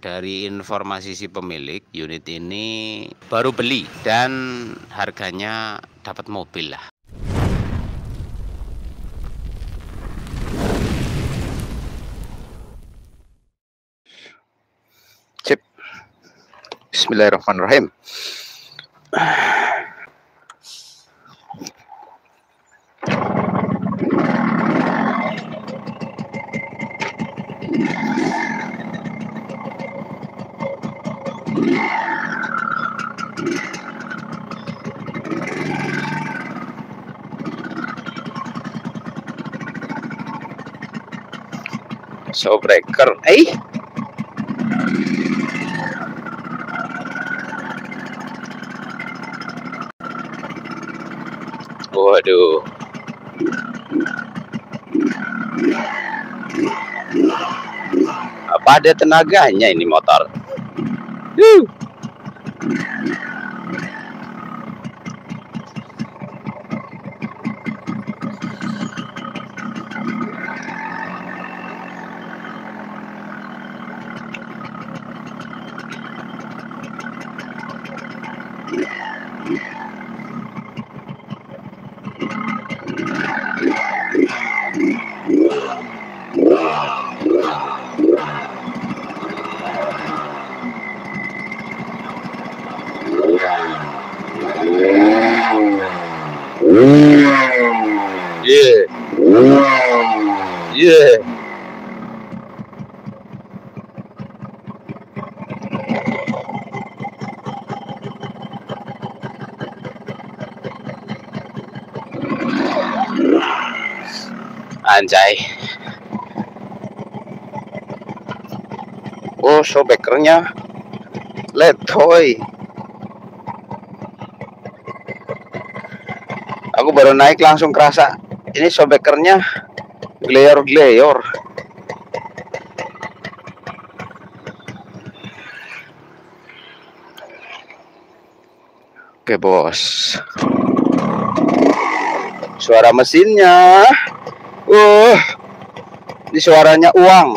dari informasi si pemilik, unit ini baru beli dan harganya dapat mobil lah. Cip. Bismillahirrahmanirrahim. Showbreaker, waduh, apa ada tenaganya ini motor? Yeah. Anjay. Oh, showbreakernya letoy. Aku baru naik langsung kerasa ini showbreakernya glare-glare. Oke bos, suara mesinnya, ini suaranya uang.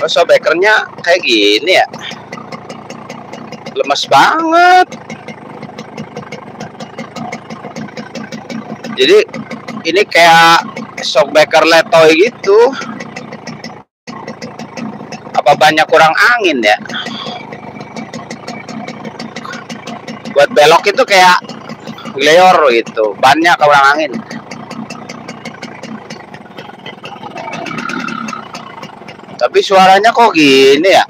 Oh, showbreakernya kayak gini ya, lemes banget. Jadi ini kayak showbreaker letoy gitu. Apa banyak kurang angin ya? Buat belok itu kayak glare gitu, bannya kurang angin. Tapi suaranya kok gini ya?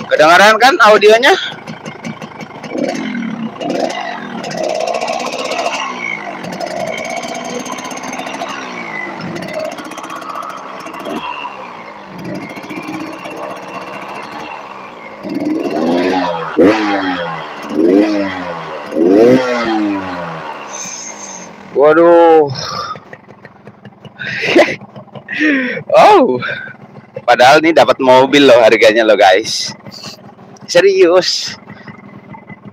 Kedengaran kan audionya? Waduh. Oh, padahal ini dapat mobil loh harganya loh guys. Serius.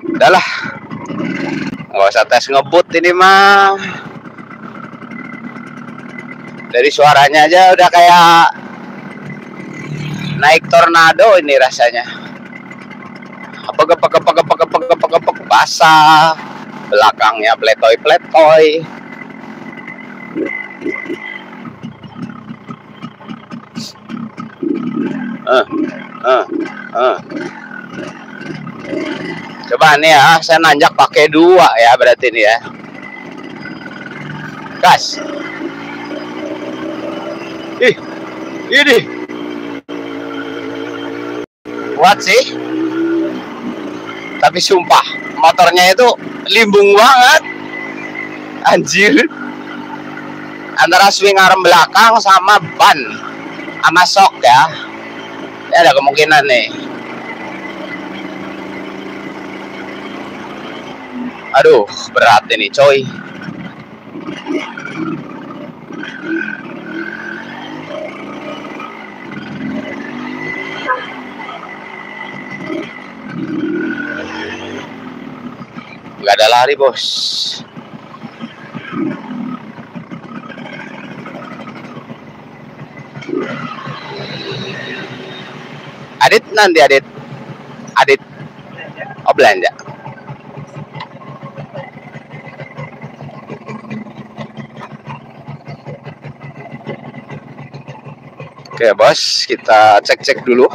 Udahlah, nggak usah tes ngebut ini mah. Dari suaranya aja udah kayak naik tornado ini rasanya. Apa basah, belakangnya pletoy. Coba nih ya, saya nanjak pakai 2 ya berarti nih ya. Gas. Ini kuat sih. Tapi sumpah motornya itu limbung banget. Anjir. Antara swing arm belakang sama ban sama sok ya. Ya ada kemungkinan nih. Aduh, berat ini coy. Nggak ada lari, bos. Adit nanti, Adit. Oh, belanja. Oke, bos, kita cek-cek dulu.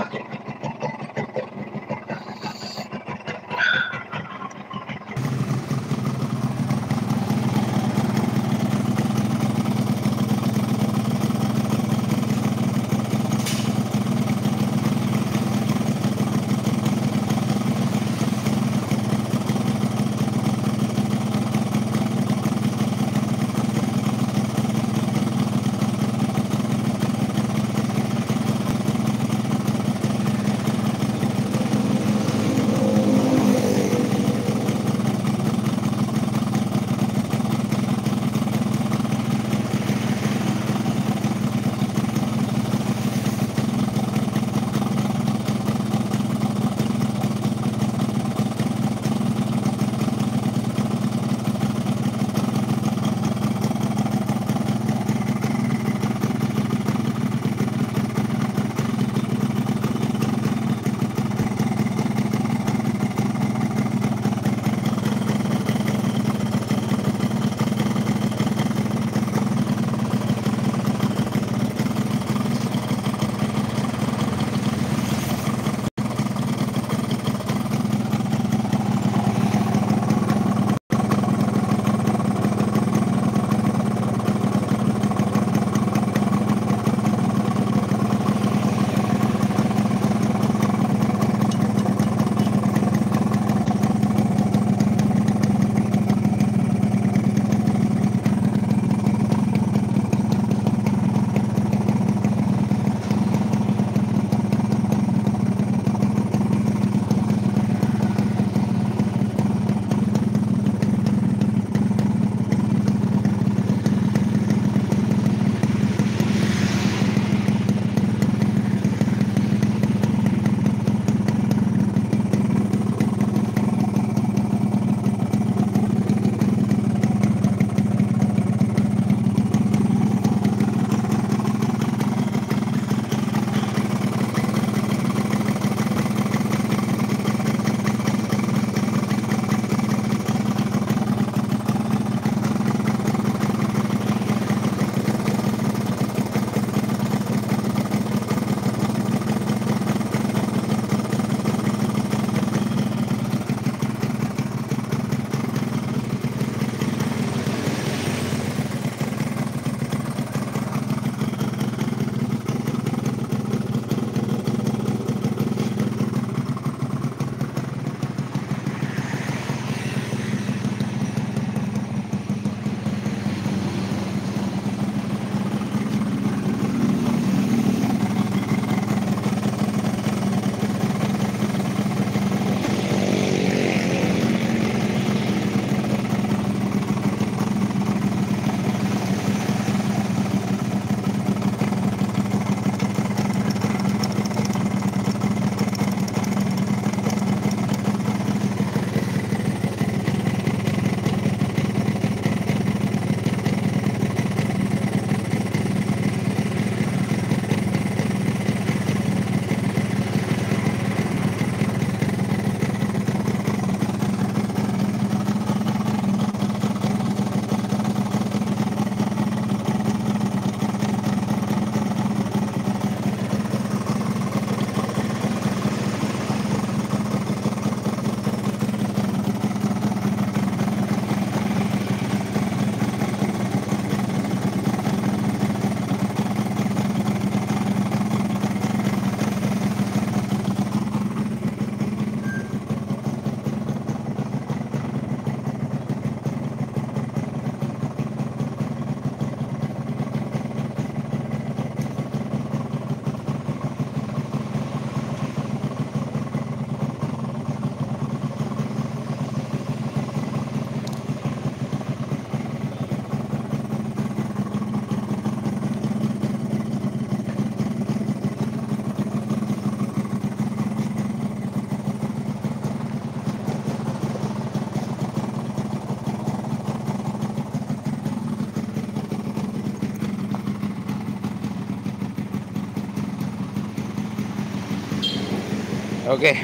Oke,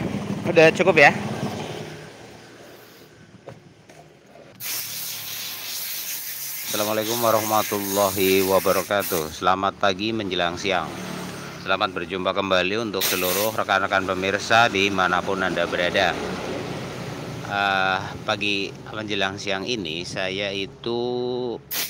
udah cukup ya. Assalamualaikum warahmatullahi wabarakatuh. Selamat pagi menjelang siang. Selamat berjumpa kembali untuk seluruh rekan-rekan pemirsa dimanapun Anda berada. Pagi menjelang siang ini saya itu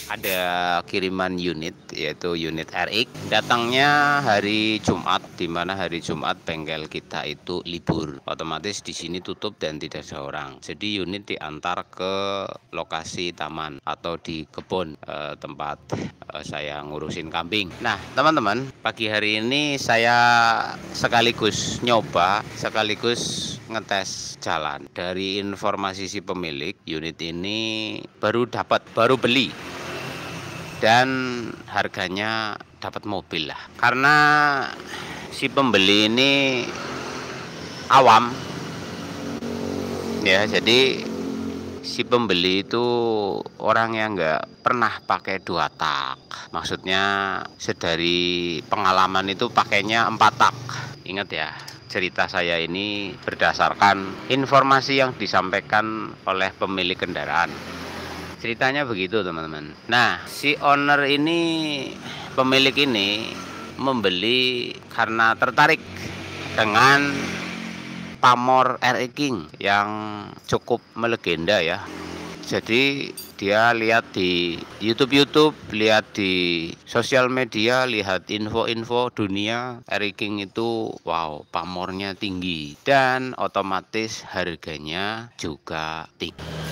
ada kiriman unit, yaitu unit RX. Datangnya hari Jumat, di mana hari Jumat bengkel kita itu libur. Otomatis di sini tutup dan tidak ada orang. Jadi unit diantar ke lokasi taman atau di kebun tempat saya ngurusin kambing. Nah, teman-teman, pagi hari ini saya sekaligus nyoba, sekaligus ngetes jalan. Dari informasi si pemilik, unit ini baru beli dan harganya dapat mobil lah. Karena si pembeli ini awam ya, jadi si pembeli itu orang yang nggak pernah pakai 2 tak. Maksudnya sedari pengalaman itu pakainya 4 tak. Ingat ya, cerita saya ini berdasarkan informasi yang disampaikan oleh pemilik kendaraan. Ceritanya begitu, teman-teman. Nah, si owner ini, pemilik ini membeli karena tertarik dengan pamor RX King yang cukup melegenda ya. Jadi dia lihat di YouTube, lihat di sosial media, lihat info-info dunia, RX King itu wow, pamornya tinggi dan otomatis harganya juga tinggi.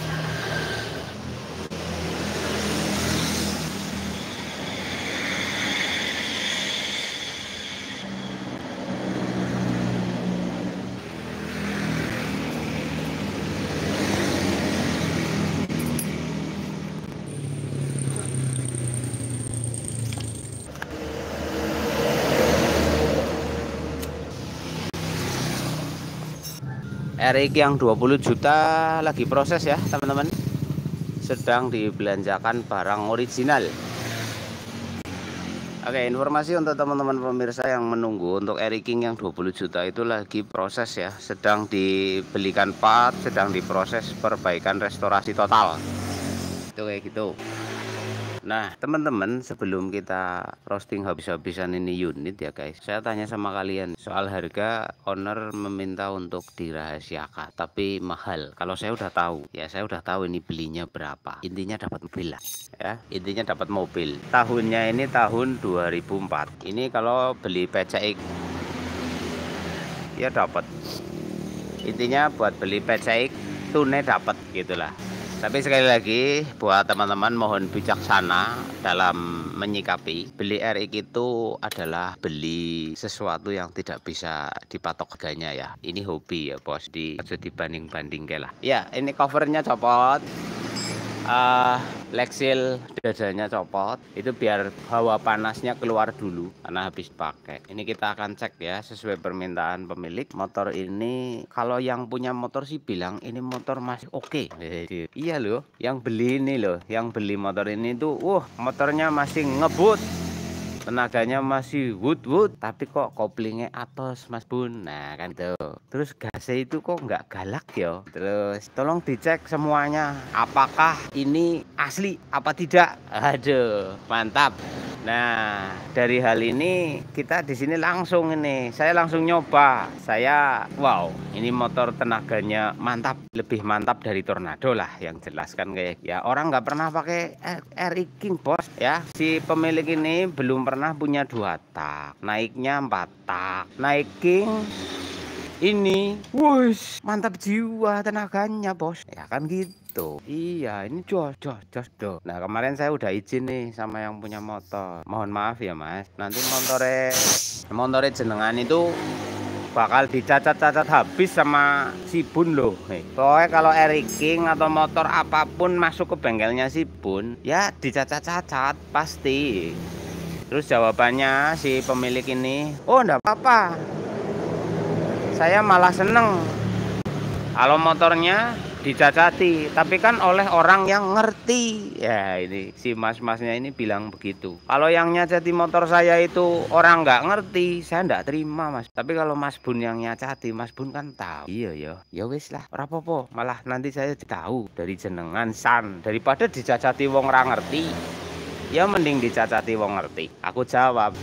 RX yang 20 juta lagi proses ya teman-teman, sedang dibelanjakan barang original. Oke, informasi untuk teman-teman pemirsa yang menunggu untuk RX King yang 20 juta itu lagi proses ya, sedang dibelikan part, sedang diproses perbaikan restorasi total. Itu kayak gitu. Nah, teman-teman, sebelum kita roasting habis-habisan ini unit ya guys, saya tanya sama kalian soal harga. Owner meminta untuk dirahasiakan, tapi mahal. Kalau saya udah tahu, ya saya udah tahu ini belinya berapa. Intinya dapat mobil lah, ya. Intinya dapat mobil. Tahunnya ini tahun 2004. Ini kalau beli PCX, ya dapat. Intinya buat beli PCX tunai dapat gitulah. Tapi sekali lagi buat teman-teman mohon bijaksana dalam menyikapi. Beli RX itu adalah beli sesuatu yang tidak bisa dipatok harganya ya. Ini hobi ya bos, dibanding-bandingkan lah. Ya, ini covernya copot. Leksil dadanya copot, itu biar hawa panasnya keluar dulu karena habis pakai. Ini kita akan cek ya sesuai permintaan pemilik. Motor ini kalau yang punya motor sih bilang ini motor masih oke. Iya loh, yang beli ini loh, yang beli motor ini tuh motornya masih ngebut, tenaganya masih wood, tapi kok koplingnya atos Mas Bun. Nah kan itu. Terus gasnya itu kok nggak galak ya. Terus tolong dicek semuanya, apakah ini asli apa tidak. Aduh, mantap. Nah, dari hal ini kita di sini langsung saya langsung nyoba. Saya wow, ini motor tenaganya mantap, lebih mantap dari Tornado lah yang jelaskan kayak ya. Orang nggak pernah pakai RX King bos ya. Si pemilik ini belum pernah punya 2 tak, naiknya 4 tak. Naik King ini, wush, mantap jiwa tenaganya bos. Ya kan gitu. Iya, ini jos. Nah, kemarin saya udah izin nih sama yang punya motor. Mohon maaf ya mas, nanti montore jenengan itu bakal dicacat-cacat habis sama si Bun loh. Pokoknya kalau RX King atau motor apapun masuk ke bengkelnya si Bun, ya dicacat-cacat pasti. Terus jawabannya si pemilik ini, oh enggak apa-apa, saya malah seneng kalau motornya dicacati, tapi kan oleh orang yang ngerti. Ya ini si mas-masnya ini bilang begitu. Kalau yang nyacati motor saya itu orang nggak ngerti, saya nggak terima mas. Tapi kalau Mas Bun yang nyacati, Mas Bun kan tahu. Iya ya wis lah, ora apa-apa. Malah nanti saya tahu dari jenengan san, daripada dicacati wong ora ngerti. Ya mending dicacati wong ngerti. Aku jawab,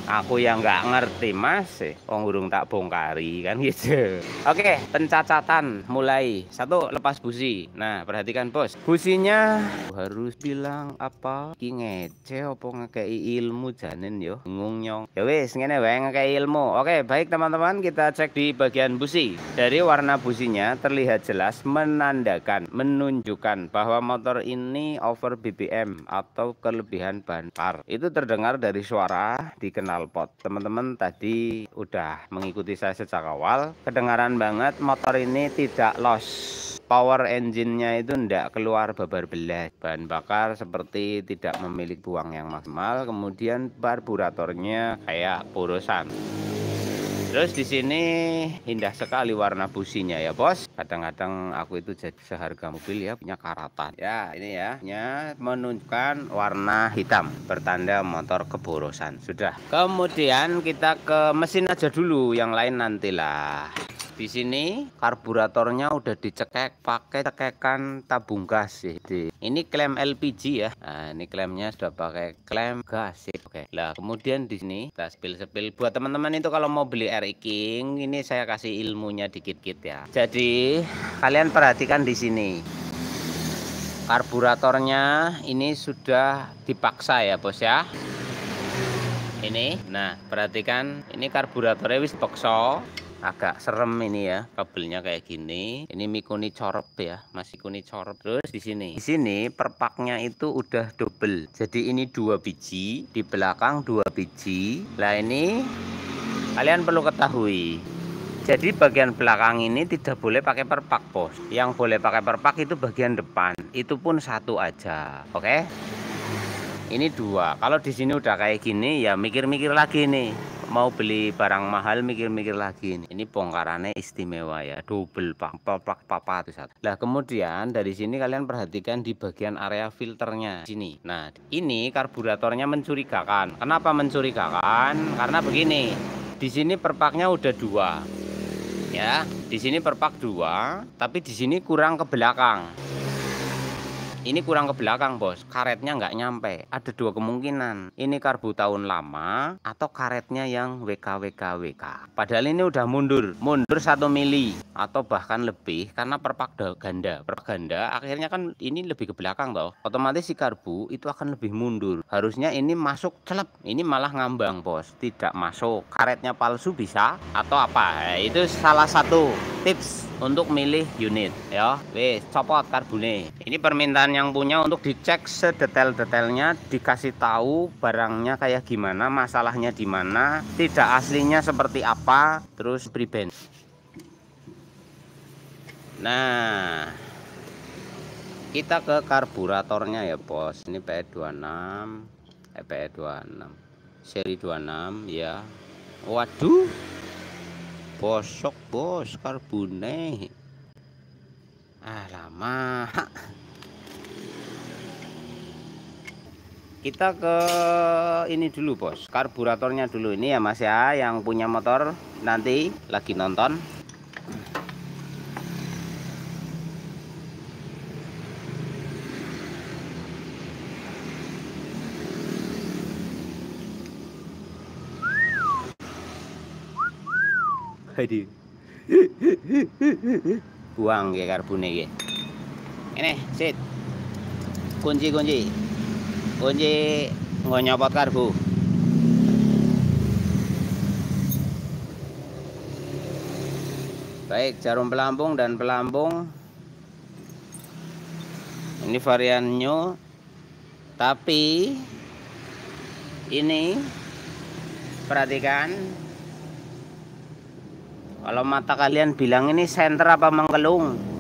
aku yang nggak ngerti mas, wong urung tak bongkari kan gitu. Oke, pencacatan mulai. 1, lepas busi. Nah perhatikan bos, businya harus bilang apa ki ngece apa ngekei ilmu janin yo bingung nyong. Ya wis ngene wae ngekei ilmu. Oke baik teman-teman, kita cek di bagian busi. Dari warna businya terlihat jelas menunjukkan bahwa motor ini over BBM atau kelebihan bahan bakar. Itu terdengar dari suara di knalpot. Teman-teman tadi udah mengikuti saya sejak awal, kedengaran banget motor ini tidak loss. Power engine-nya itu tidak keluar babar belas. Bahan bakar seperti tidak memiliki buang yang maksimal. Kemudian karburatornya kayak porosan. Terus di sini indah sekali warna businya ya bos. Kadang-kadang aku itu jadi seharga mobil ya punya karatan. Ya ini ya menunjukkan warna hitam bertanda motor keborosan. Sudah. Kemudian kita ke mesin aja dulu, yang lain nantilah. Di sini karburatornya udah dicekek pakai cekekan tabung gas sih. Ini klem LPG ya. Nah, ini klemnya sudah pakai klem gas sih. Oke. Lah, kemudian di sini kita spill buat teman-teman itu kalau mau beli Air King, ini saya kasih ilmunya dikit-dikit ya. Jadi, kalian perhatikan di sini. Karburatornya ini sudah dipaksa ya, Bos ya. Ini. Nah, perhatikan ini karburatornya wis paksa. Agak serem ini ya, kabelnya kayak gini. Ini Mikuni corop ya, masih Mikuni corop. Terus di sini perpaknya itu udah double. Jadi ini 2 biji, di belakang 2 biji. Lah ini kalian perlu ketahui. Jadi bagian belakang ini tidak boleh pakai perpak bos. Yang boleh pakai perpak itu bagian depan. Itu pun 1 aja. Oke? Ini 2. Kalau di sini udah kayak gini ya mikir-mikir lagi nih. Mau beli barang mahal mikir-mikir lagi nih. Ini bongkarannya istimewa ya, double plak papa itu satu. Nah kemudian dari sini kalian perhatikan di bagian area filternya sini. Nah ini karburatornya mencurigakan. Kenapa mencurigakan? Karena begini, di sini perpaknya udah 2 ya, di sini perpak 2 tapi di sini kurang ke belakang. Ini kurang ke belakang bos, karetnya nggak nyampe. Ada 2 kemungkinan, ini karbu tahun lama atau karetnya yang WK. Padahal ini udah mundur 1 mili atau bahkan lebih karena perpak ganda akhirnya kan ini lebih ke belakang toh, otomatis si karbu itu akan lebih mundur. Harusnya ini masuk celep, ini malah ngambang bos, tidak masuk. Karetnya palsu bisa atau apa, itu salah satu tips untuk milih unit ya. Wes copot karbune. Ini permintaan yang punya untuk dicek sedetail-detailnya, dikasih tahu barangnya kayak gimana, masalahnya di mana, tidak aslinya seperti apa, terus prevent. Nah, kita ke karburatornya ya bos. Ini PE26 seri 26 ya. Waduh, bosok bos karbune. Lama. Kita ke ini dulu bos, karburatornya dulu. Ini ya mas ya, yang punya motor nanti lagi nonton. Aduh. Buang ya karbune ya. Ini sit. Kunci nggak nyopot karbu. Baik, jarum pelampung dan pelampung ini varian new, tapi ini perhatikan, kalau mata kalian bilang ini senter apa mengkelung.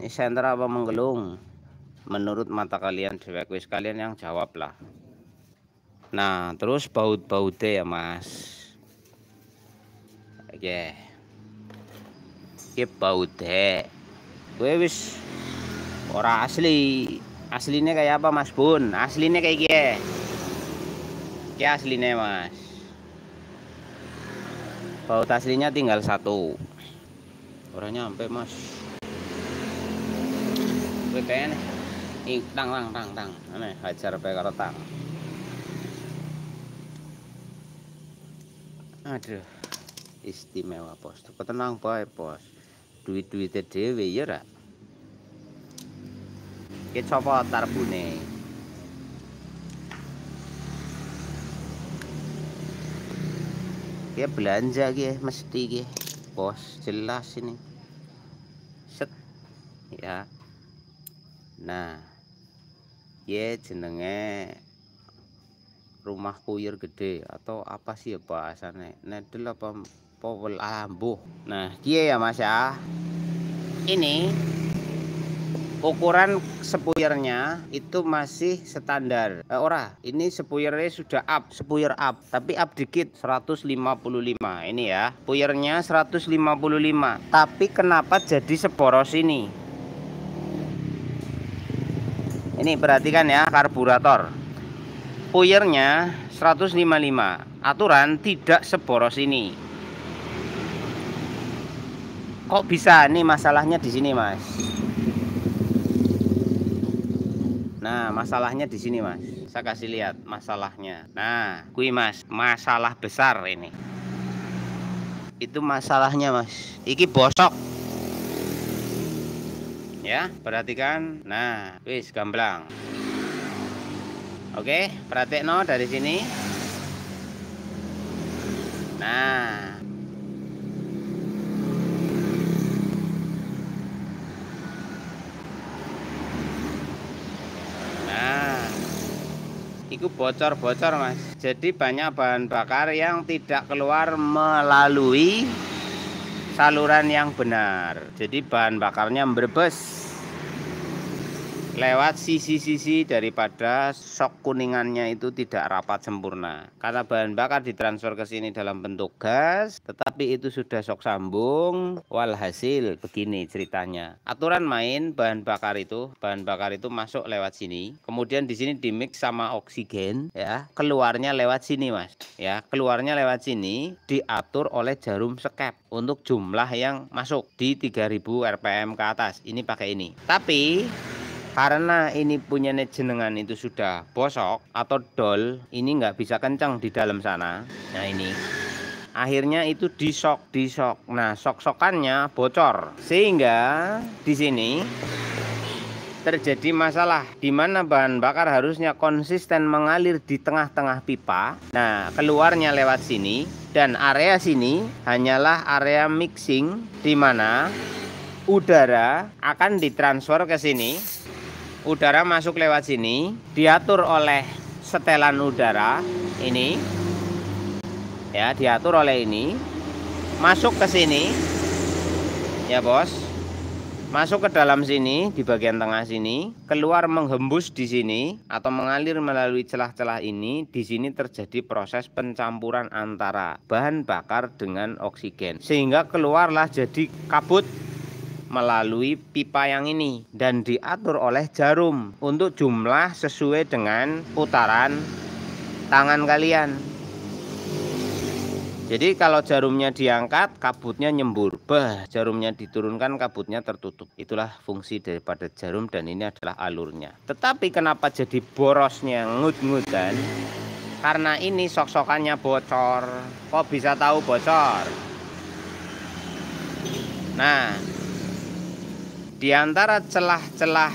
Ini senter apa menggelung? Menurut mata kalian, cewek kalian yang jawab lah. Nah, terus baut-bautnya ya mas. Oke. Iki baudek. Kowe wis ora asli. Aslinya kayak apa Mas Bun? Aslinya kayak gini. Iki aslinya Mas. Baut aslinya tinggal 1. Ora nyampe Mas. Kowe kayaknya tang. Aneh hajar bae karo tang. Aduh. Istimewa Bos. Tenang bae Bos. Duit-duite dhewe ya ra. Iki copot tarbune. Ki belanja ki mesti ki. Bos, jelas ini. Set. Ya. Nah. Ye jenenge rumah kuyir gede atau apa sih ya bahasane? Nedel apa powel alambuh. Nah, kiye ya Mas ya. Ini ukuran sepuyernya itu masih standar. Ini sepuyernya sudah up, sepuyer up, tapi up dikit 155. Ini ya, puyernya 155. Tapi kenapa jadi seboros ini? Ini perhatikan ya, karburator. Puyernya 155. Aturan tidak seboros ini. Kok bisa? Nih masalahnya di sini, Mas. Nah, masalahnya di sini, Mas. Saya kasih lihat masalahnya. Nah, kui Mas, masalah besar ini. Itu masalahnya, Mas. Iki bosok. Ya, perhatikan. Nah, wis gamblang. Oke, perhatiin dari sini. Nah. Itu bocor-bocor Mas. Jadi banyak bahan bakar yang tidak keluar melalui saluran yang benar. Jadi bahan bakarnya merebes lewat sisi-sisi daripada sok kuningannya itu tidak rapat sempurna. Karena bahan bakar ditransfer ke sini dalam bentuk gas, tetapi itu sudah sok sambung. Walhasil begini ceritanya. Aturan main bahan bakar itu masuk lewat sini. Kemudian di sini dimix sama oksigen, ya. Keluarnya lewat sini, Mas. Ya, keluarnya lewat sini diatur oleh jarum sekep untuk jumlah yang masuk di 3000 rpm ke atas. Ini pakai ini. Tapi karena ini punya jenengan itu sudah bosok atau dol, ini nggak bisa kencang di dalam sana. Nah ini, akhirnya itu disok. Nah sok-sokannya bocor, sehingga di sini terjadi masalah di mana bahan bakar harusnya konsisten mengalir di tengah-tengah pipa. Nah keluarnya lewat sini dan area sini hanyalah area mixing di mana udara akan ditransfer ke sini. Udara masuk lewat sini, diatur oleh setelan udara ini, ya, diatur oleh ini, masuk ke sini, ya bos, masuk ke dalam sini di bagian tengah sini, keluar menghembus di sini atau mengalir melalui celah-celah ini. Di sini terjadi proses pencampuran antara bahan bakar dengan oksigen, sehingga keluarlah jadi kabut melalui pipa yang ini dan diatur oleh jarum untuk jumlah sesuai dengan putaran tangan kalian. Jadi kalau jarumnya diangkat, kabutnya nyembur. Jarumnya diturunkan, kabutnya tertutup. Itulah fungsi daripada jarum dan ini adalah alurnya. Tetapi kenapa jadi borosnya ngut-ngutan? Karena ini sok-sokannya bocor. Kok bisa tahu bocor? Nah, di antara celah-celah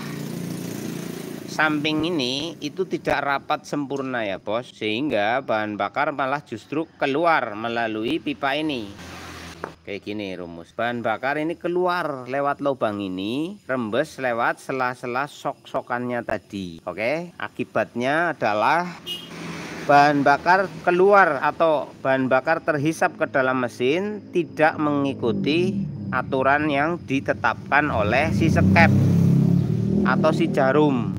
samping ini itu tidak rapat sempurna ya bos, sehingga bahan bakar malah justru keluar melalui pipa ini. Kayak gini rumus, bahan bakar ini keluar lewat lubang ini, rembes lewat sela-sela sok-sokannya tadi. Oke, akibatnya adalah bahan bakar keluar atau bahan bakar terhisap ke dalam mesin tidak mengikuti aturan yang ditetapkan oleh si sekep atau si jarum.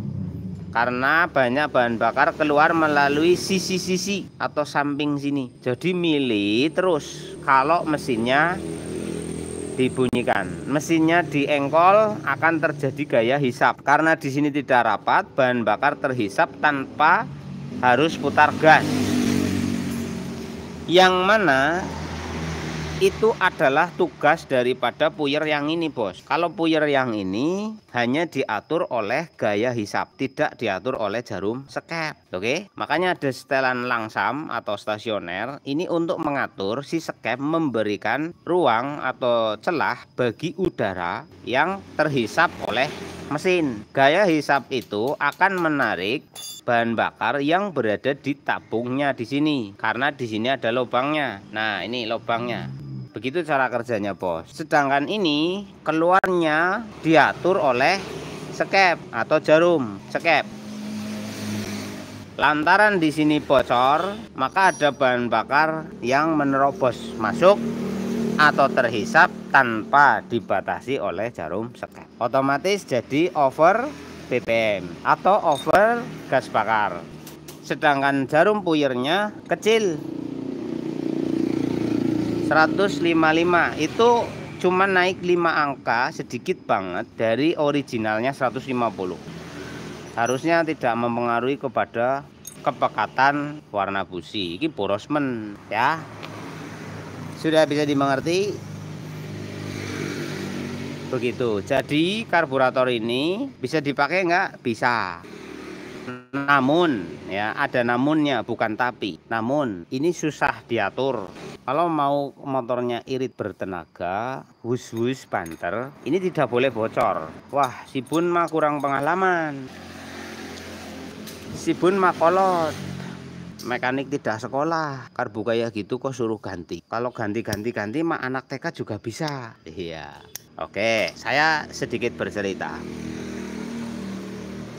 karena banyak bahan bakar keluar melalui sisi-sisi atau samping sini. Jadi milih terus kalau mesinnya dibunyikan, mesinnya diengkol akan terjadi gaya hisap. Karena di sini tidak rapat, bahan bakar terhisap tanpa harus putar gas. Yang mana itu adalah tugas daripada puyer yang ini, bos. Kalau puyer yang ini hanya diatur oleh gaya hisap, tidak diatur oleh jarum skep. Oke, makanya ada setelan langsam atau stasioner ini untuk mengatur si skep memberikan ruang atau celah bagi udara yang terhisap oleh mesin. Gaya hisap itu akan menarik bahan bakar yang berada di tabungnya di sini, karena di sini ada lubangnya. Nah, ini lubangnya. Begitu cara kerjanya, bos. Sedangkan ini keluarnya diatur oleh skep atau jarum skep. Lantaran di sini bocor, maka ada bahan bakar yang menerobos masuk atau terhisap tanpa dibatasi oleh jarum skep. Otomatis jadi over BPM atau over gas bakar. Sedangkan jarum puyernya kecil, 155, itu cuma naik 5 angka, sedikit banget dari originalnya 150. Harusnya tidak mempengaruhi kepada kepekatan warna busi. Ini borosmen ya. Sudah bisa dimengerti? Begitu. Jadi karburator ini bisa dipakai nggak? Bisa. Namun ya, ada namunnya, bukan tapi. Namun ini susah diatur. Kalau mau motornya irit bertenaga, wus-wus banter, ini tidak boleh bocor. Wah, si Bun mah kurang pengalaman. Si Bun mah kolot. Mekanik tidak sekolah, karbu kayak gitu kok suruh ganti. Kalau ganti mah anak TK juga bisa. Iya. Oke, saya sedikit bercerita.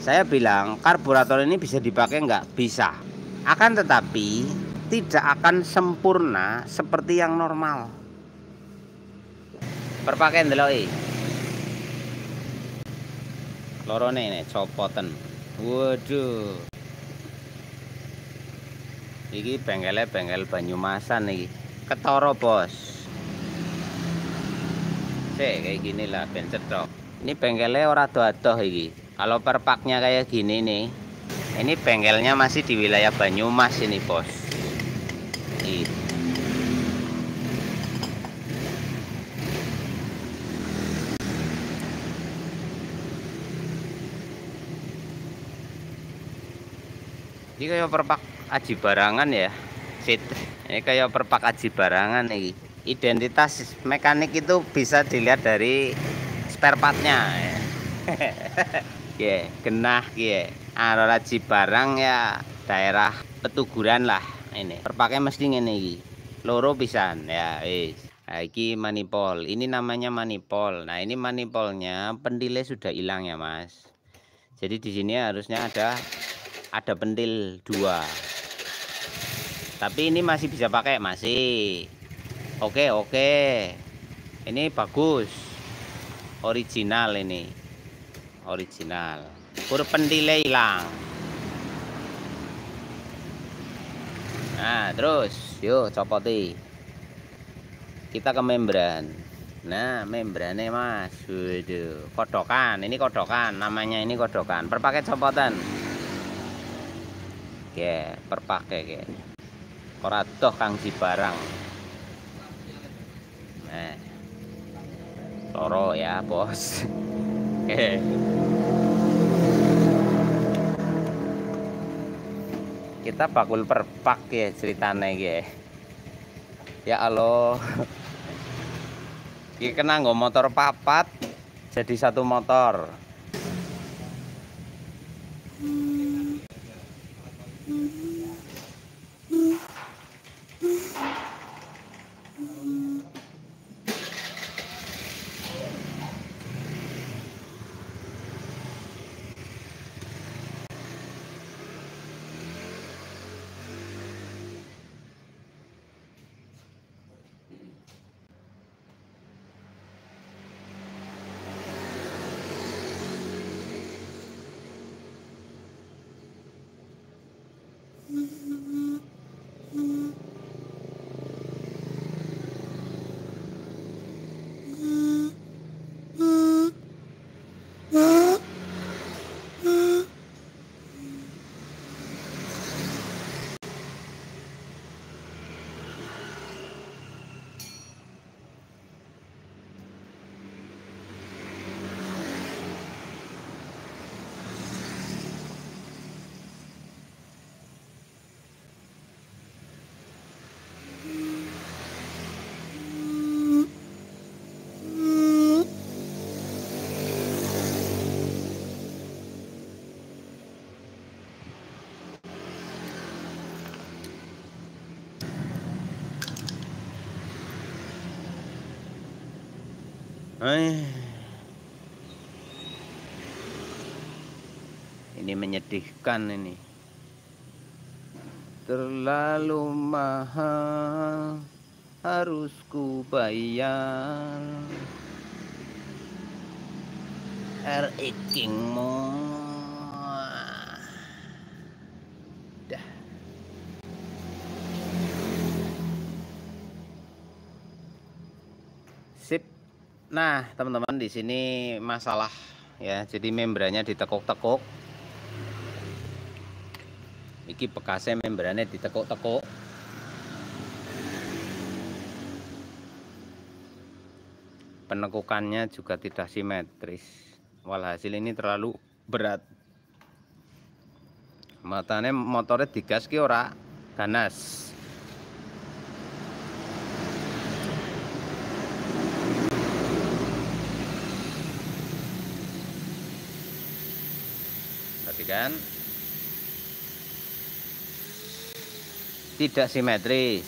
Saya bilang karburator ini bisa dipakai nggak? Bisa. Akan tetapi tidak akan sempurna seperti yang normal. Perpakaian deloi. Lorone ini copoten. Waduh. Iki bengkelnya bengkel Banyumasan nih. Ketoro, bos. Kayak gini lah ben cetok. Ini bengkelnya ora doh-doh iki. Kalau perpaknya kayak gini nih, ini bengkelnya masih di wilayah Banyumas ini, bos. Ini kayak perpak Aji Barangan ya. Ini kayak perpak Aji Barangan nih. Identitas mekanik itu bisa dilihat dari spare partnya. Ya, genah ya. Arah Aji Barang ya, daerah Petuguran lah ini. Perpaknya mesti ngene iki. Loro pisan ya, wis. Nah, iki manipol. Ini namanya manipol. Nah, ini manipolnya pentilnya sudah hilang ya, Mas. Jadi di sini harusnya ada pentil 2. Tapi ini masih bisa pakai, masih. Oke. Ini bagus. Original ini. Original. Kur pentilnya hilang. Nah, terus yuk copoti. Kita ke membran. Nah, membrannya, Mas. Waduh, kodokan. Ini kodokan, namanya ini kodokan. Perpaket copotan. Oke, perpakai ke. Ora doh Kang si barang. Nah. Loro ya, bos. Oke. Kita bakul perpak ya ceritanya ya. Ya Allah. Iki kena nggo motor papat jadi satu motor. Ini menyedihkan ini. Terlalu mahal harus ku bayar. RX King mo. Dah. Sip. Nah, teman-teman, di sini masalah ya. Jadi membrannya ditekuk-tekuk. Iki bekasnya membrannya ditekuk-tekuk. Penekukannya juga tidak simetris. Walhasil ini terlalu berat. Matanya motornya digas ki ora ganas. Perhatikan. Tidak simetris.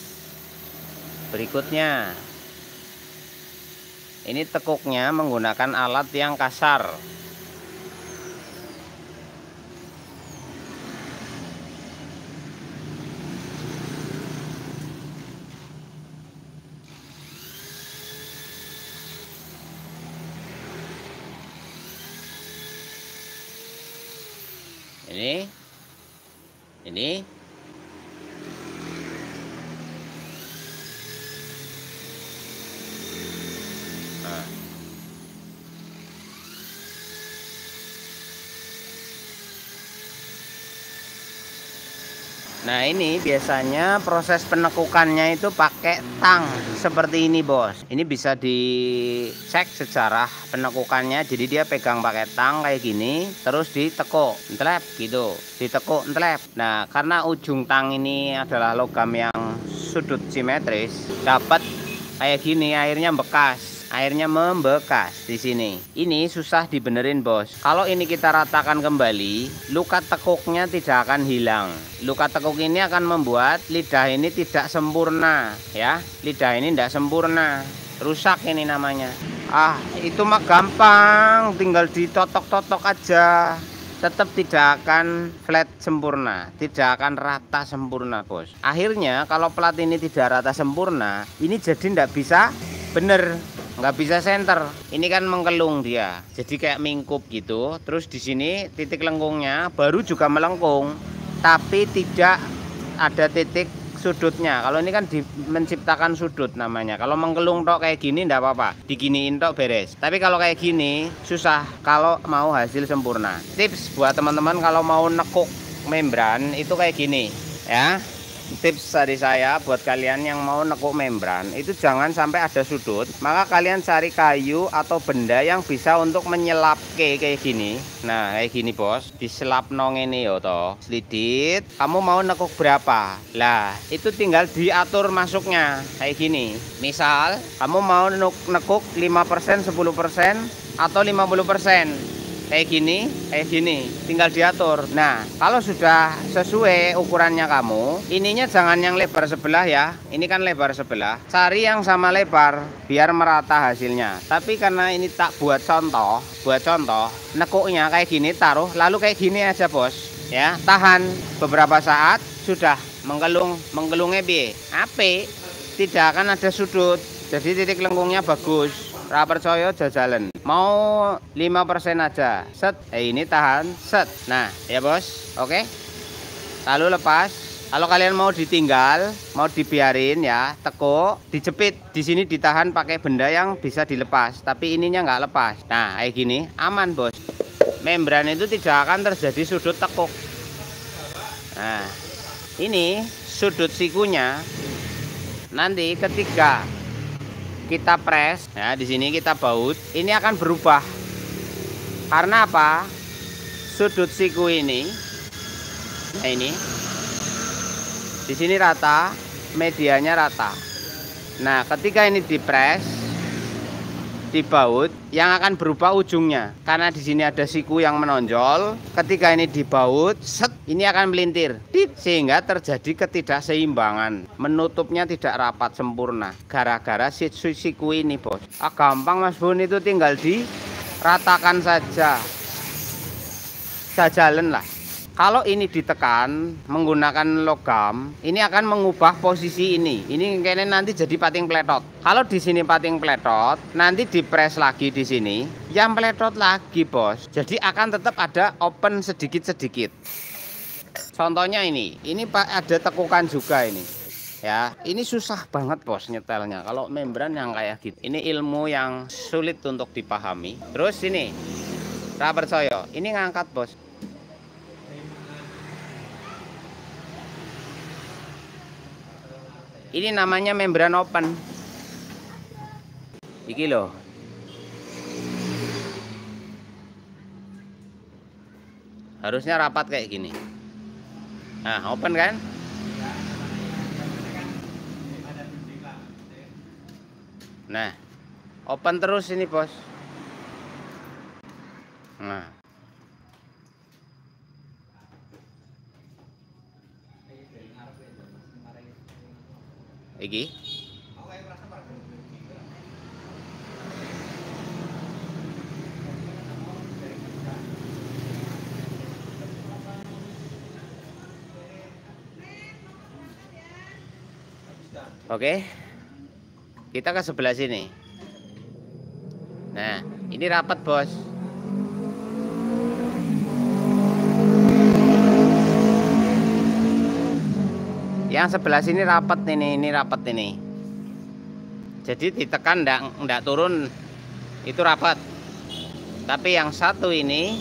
Berikutnya, ini tekuknya menggunakan alat yang kasar. Ini Nah, ini biasanya proses penekukannya itu pakai tang seperti ini, bos. Ini bisa dicek sejarah penekukannya. Jadi dia pegang pakai tang kayak gini, terus ditekuk, entelep gitu, ditekuk, entelep. Nah, karena ujung tang ini adalah logam yang sudut simetris, dapat kayak gini, airnya bekas. Airnya membekas di sini. Ini susah dibenerin, bos. Kalau ini kita ratakan kembali, luka tekuknya tidak akan hilang. Luka tekuk ini akan membuat lidah ini tidak sempurna, ya. Lidah ini tidak sempurna, rusak ini namanya. Itu mah gampang, tinggal ditotok-totok aja. Tetap tidak akan flat sempurna, tidak akan rata sempurna, bos. Akhirnya kalau plat ini tidak rata sempurna, ini jadi tidak bisa bener, nggak bisa center. Ini kan mengkelung dia, jadi kayak mingkup gitu. Terus di sini titik lengkungnya baru juga melengkung, tapi tidak ada titik sudutnya. Kalau ini kan menciptakan sudut namanya. Kalau mengkelung tok kayak gini ndak apa-apa, diginiin tok beres. Tapi kalau kayak gini susah kalau mau hasil sempurna. Tips buat teman-teman kalau mau nekuk membran itu kayak gini ya. Tips dari saya buat kalian yang mau nekuk membran itu jangan sampai ada sudut, maka kalian cari kayu atau benda yang bisa untuk menyelap kayak gini. Nah, kayak gini, bos, diselap nong ini yo toh, selidit. Kamu mau nekuk berapa? Lah, itu tinggal diatur masuknya kayak gini. Misal kamu mau nekuk 5%, 10% atau 50%. Kayak gini, tinggal diatur. Nah, kalau sudah sesuai ukurannya kamu, ininya jangan yang lebar sebelah ya. Ini kan lebar sebelah. Cari yang sama lebar biar merata hasilnya. Tapi karena ini tak buat contoh, nekuknya kayak gini taruh, lalu kayak gini aja, bos. Ya, tahan beberapa saat sudah menggelungnya piye? Ape, tidak akan ada sudut. Jadi titik lengkungnya bagus. Ra percaya jajalan. Mau 5% aja. Set. Ini tahan. Set. Nah, ya, bos. Oke. Lalu lepas. Kalau kalian mau ditinggal, mau dibiarin ya, tekuk, dijepit. Di sini ditahan pakai benda yang bisa dilepas, tapi ininya nggak lepas. Nah, kayak gini aman, bos. Membran itu tidak akan terjadi sudut tekuk. Nah, ini sudut sikunya nanti ketika kita press, ya di sini kita baut, ini akan berubah. Karena apa? Sudut siku ini, nah ini, di sini rata, medianya rata. Nah, ketika ini dipres, dibaut, yang akan berubah ujungnya. Karena di sini ada siku yang menonjol. Ketika ini dibaut, set, ini akan melintir sehingga terjadi ketidakseimbangan, menutupnya tidak rapat sempurna gara-gara siku ini, bos. Gampang Mas Bun, itu tinggal diratakan saja, jalan lah. Kalau ini ditekan menggunakan logam, ini akan mengubah posisi ini. Ini kayaknya nanti jadi pating pletot. Kalau di sini pating pletot, nanti dipres lagi di sini, yang pletot lagi, bos. Jadi akan tetap ada open sedikit-sedikit. Contohnya ini Pak, ada tekukan juga ini. Ya, ini susah banget, bos, nyetelnya. Kalau membran yang kayak gitu, ini ilmu yang sulit untuk dipahami. Terus ini, rubber soyo, ini ngangkat, bos. Ini namanya membran open. Iki loh. Harusnya rapat kayak gini. Nah, open kan? Nah, open terus ini, bos. Nah. Iki. Oke. Kita ke sebelah sini. Nah, ini rapat, bos. Yang sebelah sini rapat ini rapat ini. Jadi ditekan ndak turun, itu rapat. Tapi yang satu ini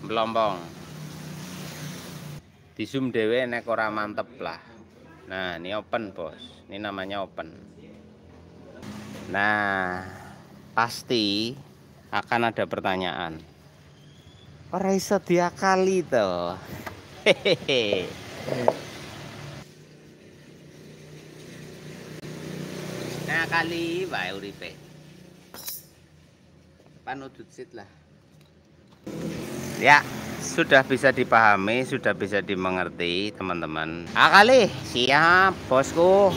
melompong. Di zoom dewe nek ora mantep lah. Nah, ini open, bos. Ini namanya open. Nah, pasti akan ada pertanyaan. Ora iso diakali to. Hehehe. Nah, kali wae uripe. Panudut sit lah. Ya, sudah bisa dipahami, sudah bisa dimengerti, teman-teman. Kali siap, bosku.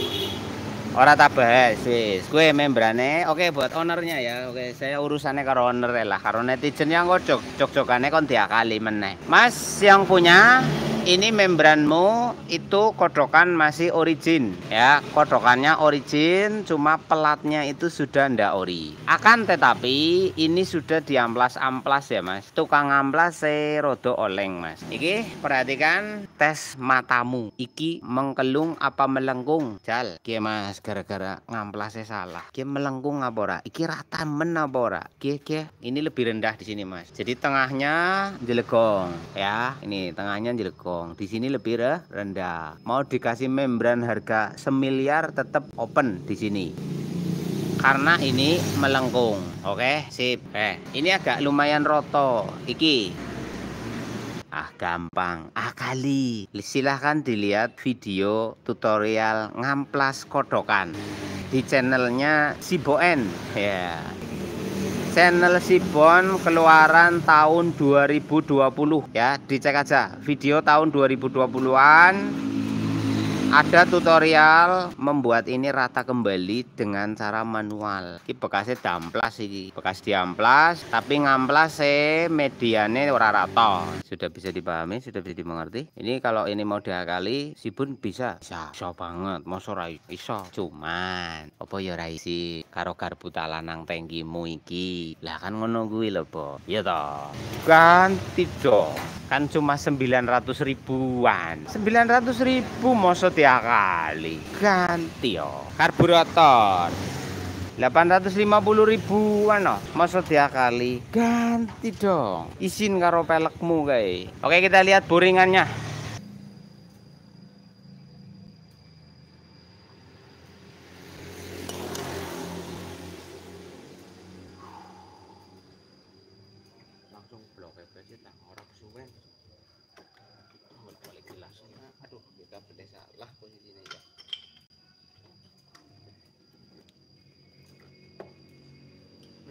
Ora tak bahas, wis. Gue membrane, oke, buat ownernya ya. Oke, saya urusannya karo owner lah. Karo netizen yang kok jok-jokannya kon diakali meneh. Mas yang punya ini membranmu itu kodokan masih origin ya, kodokannya origin, cuma pelatnya itu sudah ndak ori. Akan tetapi ini sudah diamplas-amplas ya, Mas. Tukang amplas rodo oleng, Mas. Iki perhatikan tes matamu. Iki mengkelung apa melengkung? Jal, ki Mas, gara-gara ngamplasnya salah. Ki melengkung apa ora? Iki rata men apa ora? Ki ini lebih rendah di sini, Mas. Jadi tengahnya jelegong ya. Ini tengahnya jelegong. Di sini lebih rendah. Mau dikasih membran harga semiliar tetap open di sini. Karena ini melengkung. Oke, sip. Ini agak lumayan roto. Iki. Gampang. Kali. Silahkan dilihat video tutorial ngamplas kodokan di channelnya Siboen. Ya. Channel Sibon keluaran tahun 2020 ya, dicek aja video tahun 2020-an. Ada tutorial membuat ini rata kembali dengan cara manual. Ini bekasnya damplas, ini bekas diamplas tapi ngamplas mediane ora rata. Sudah bisa dipahami, sudah bisa dimengerti. Ini kalau ini mau diakali Sibun bisa banget, mosok ra iso. Cuman apa ya ra isi karo garpu talanang tangkimu iki. Lah kan ngono kuwi lho, Bo. Iya toh. Ganti dong. Kan cuma 900 ribuan. 900 ribu mosok diakali. Ganti yo. Karburator 850 ribuan no. Mosok diakali. Ganti dong. Isin karo pelekmu kae. Oke, kita lihat boringannya. Langsung blok aja tak ora kesuwen. Balik langsung. Aduh, kita beli salah posisinya ya.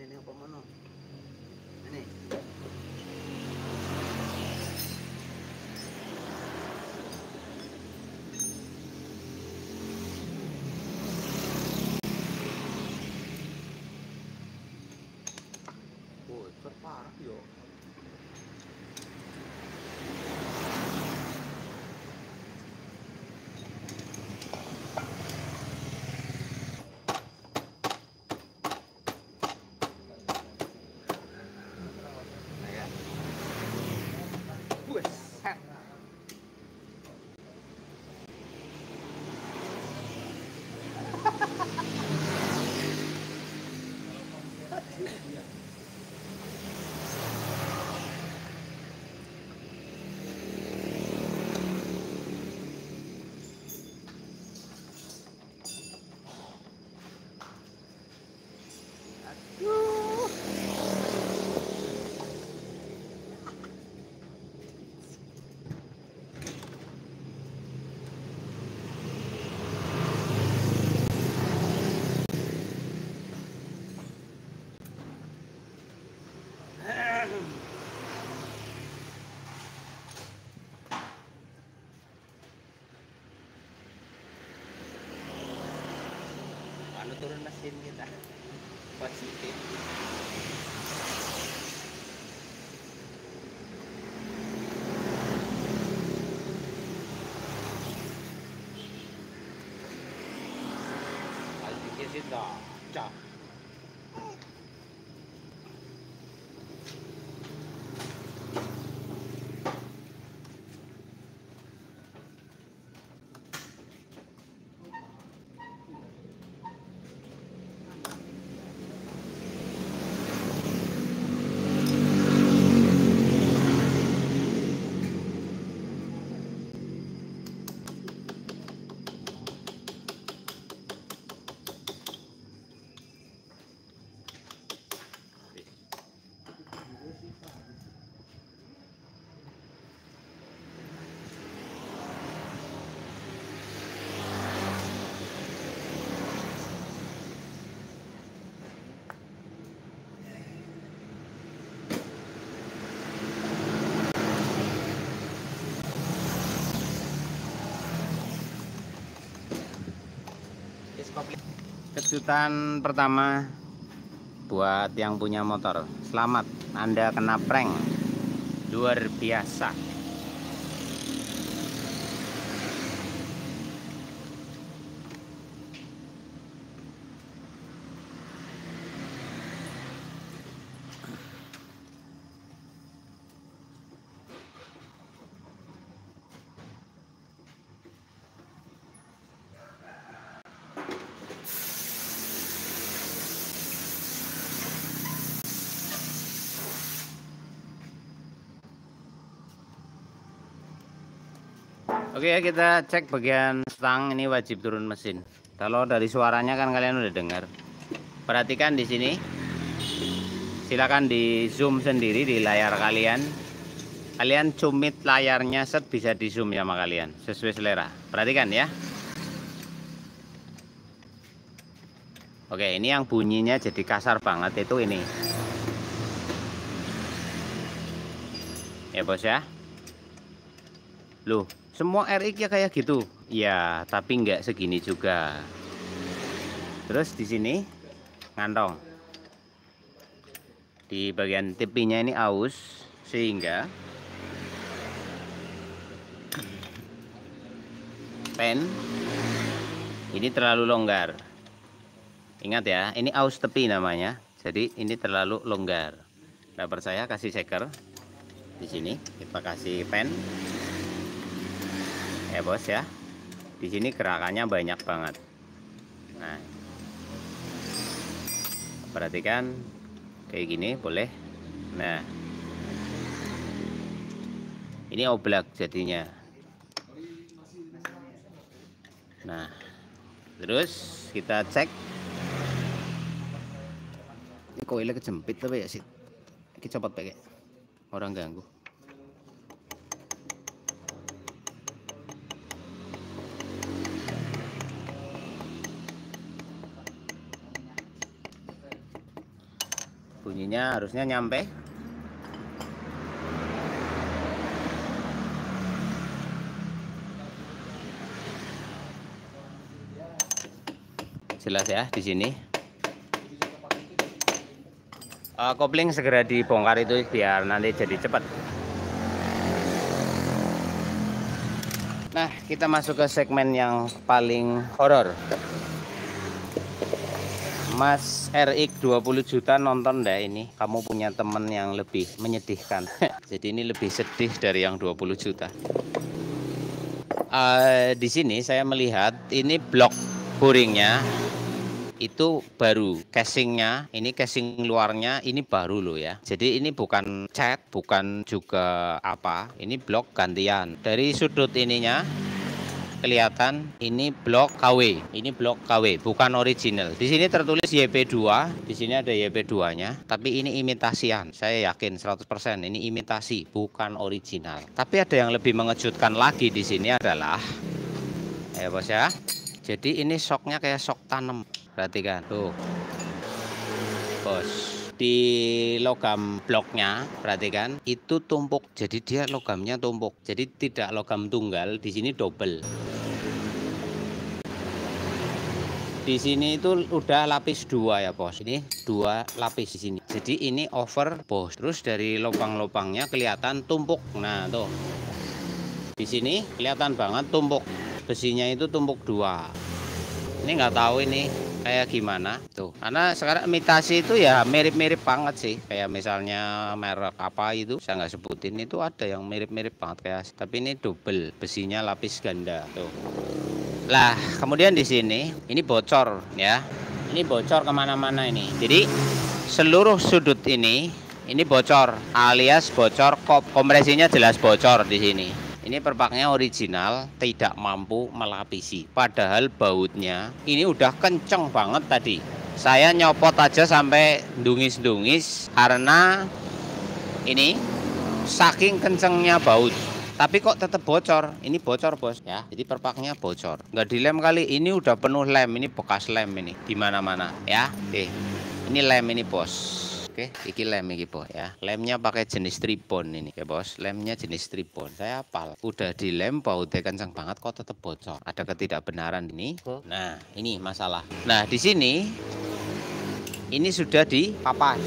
Ini apa mana? Ini. Terparah yo. Anu turun mesin kita positif. Alfinya sih cak. Kejutan pertama buat yang punya motor, selamat, Anda kena prank luar biasa. Oke ya, kita cek bagian stang, ini wajib turun mesin. Kalau dari suaranya kan kalian udah dengar. Perhatikan di sini. Silakan di zoom sendiri di layar kalian. Kalian cumit layarnya set, bisa di zoom ya sama kalian sesuai selera. Perhatikan ya. Oke, ini yang bunyinya jadi kasar banget itu ini. Ya bos ya. Loh, semua RX ya kayak gitu. Ya, tapi nggak segini juga. Terus di sini ngantong. Di bagian tepinya ini aus, sehingga pen ini terlalu longgar. Ingat ya, ini aus tepi namanya. Jadi ini terlalu longgar. Nggak percaya, kasih checker. Di sini kita kasih pen. Ya bos ya, di sini gerakannya banyak banget. Nah, perhatikan kayak gini boleh. Nah, ini oblak jadinya. Nah, terus kita cek. Ini koilnya kejepit tapi ya sih. Kita copot pakai orang ganggu. Bunyinya harusnya nyampe. Jelas ya di sini. kopling segera dibongkar itu biar nanti jadi cepat. Nah, kita masuk ke segmen yang paling horor. Mas RX 20 juta nonton dah ini. Kamu punya temen yang lebih menyedihkan. Jadi ini lebih sedih dari yang 20 juta. Di sini saya melihat ini blok boringnya itu baru, casingnya ini, casing luarnya ini baru loh ya. Jadi ini bukan cat, bukan juga apa, ini blok gantian. Dari sudut ininya kelihatan ini blok KW, ini blok KW, bukan original. Di sini tertulis YP2, di sini ada YP2-nya, tapi ini imitasian. Saya yakin 100% ini imitasi, bukan original. Tapi ada yang lebih mengejutkan lagi di sini adalah, ya bos ya. Jadi ini shocknya kayak shock tanam, perhatikan tuh, bos. Di logam bloknya, perhatikan itu tumpuk, jadi dia logamnya tumpuk, jadi tidak logam tunggal. Di sini double. Di sini itu udah lapis 2 ya bos, ini 2 lapis di sini. Jadi ini over bos. Terus dari lubang-lubangnya kelihatan tumpuk. Nah tuh, di sini kelihatan banget tumpuk, besinya itu tumpuk 2. Ini nggak tahu ini kayak gimana tuh, karena sekarang imitasi itu ya mirip-mirip banget sih, kayak misalnya merek apa itu saya nggak sebutin, itu ada yang mirip-mirip banget kayak, tapi ini double, besinya lapis ganda tuh. Lah kemudian di sini ini bocor ya, ini bocor kemana-mana ini. Jadi seluruh sudut ini bocor, alias bocor kompresinya jelas bocor di sini. Ini perpaknya original, tidak mampu melapisi. Padahal bautnya ini udah kenceng banget tadi. Saya nyopot aja sampai dungis-dungis karena ini saking kencengnya baut. Tapi kok tetap bocor. Ini bocor bos ya. Jadi perpaknya bocor. Nggak dilem kali. Ini udah penuh lem. Ini bekas lem ini di mana-mana ya. Ini lem ini bos. Oke, iki lem iki bos ya. Lemnya pakai jenis tripon ini ya bos. Lemnya jenis tripon. Saya hafal. Udah dilem bautnya kencang banget kok tetap bocor. Ada ketidakbenaran ini. Nah, ini masalah. Nah, di sini ini sudah dipapas.